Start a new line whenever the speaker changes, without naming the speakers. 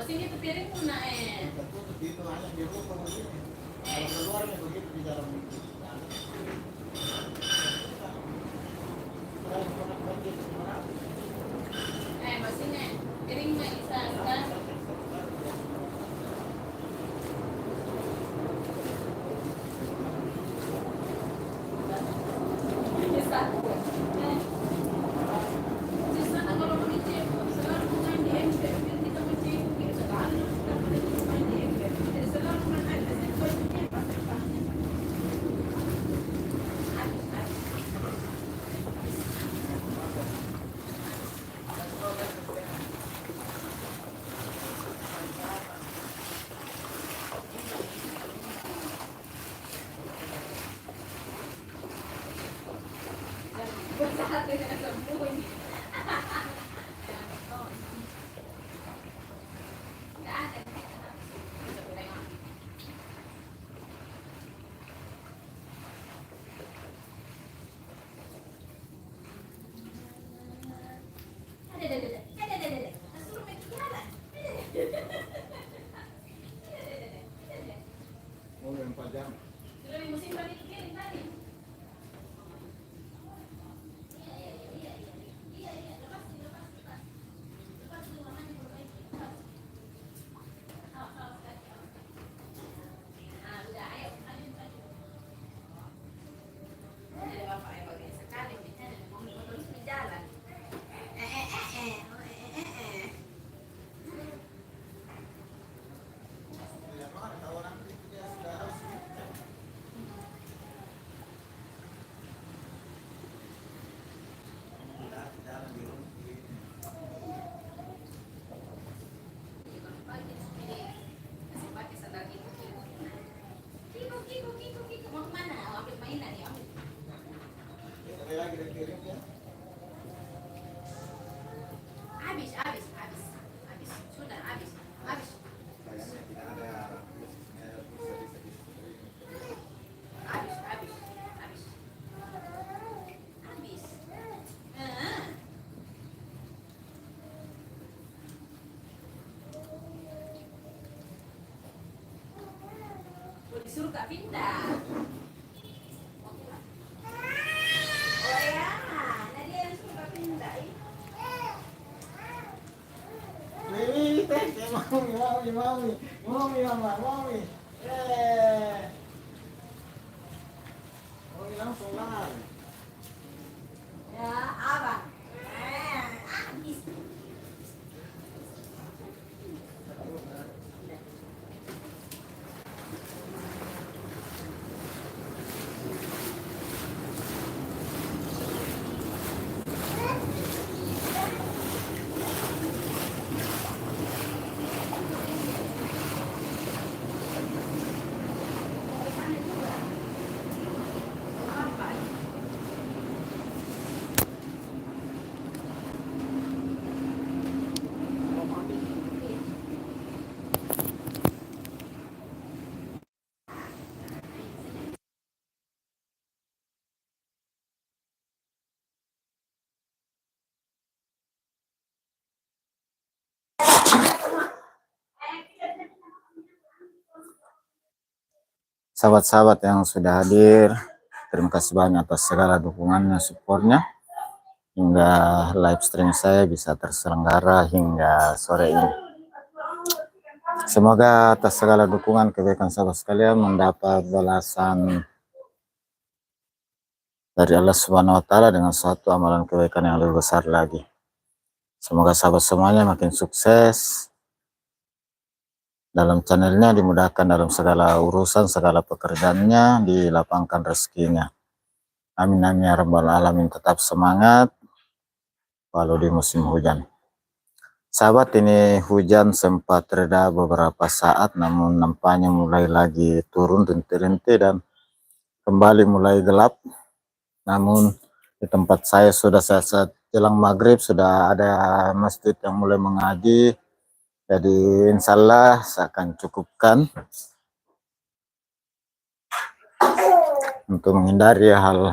Sini tuh piring muna eh.
Dito hanya di rumah begini. Kalau keluarnya begitu di dalam.
Masih piring mah isa kan.
Oh, yang 4 jam.
Mau kemana? Ambil mainan ya?
Ada lagi di piringnya.
Habis. Sudah habis.
Kayaknya tidak ada.
Habis. Disuruh Kak pindah. Oh ya, Nadia yang suruh Kak pindah.
Mami, mama. Mami langsung lari.
Ya, abang. Habis.
Sahabat-sahabat yang sudah hadir, terima kasih banyak atas segala dukungannya, supportnya, hingga live stream saya bisa terselenggara hingga sore ini. Semoga atas segala dukungan kebaikan sahabat sekalian mendapat balasan dari Allah Subhanahu wa Ta'ala dengan suatu amalan kebaikan yang lebih besar lagi. Semoga sahabat semuanya makin sukses dalam channelnya, dimudahkan dalam segala urusan, segala pekerjaannya, dilapangkan rezekinya. Amin amin ya rabbal alamin. Tetap semangat walau di musim hujan. Sahabat, ini hujan sempat reda beberapa saat, namun nampaknya mulai lagi turun rintik-rintik dan kembali mulai gelap. Namun di tempat saya sudah saat jelang maghrib sudah ada masjid yang mulai mengaji. Jadi insya Allah saya akan cukupkan untuk menghindari hal-hal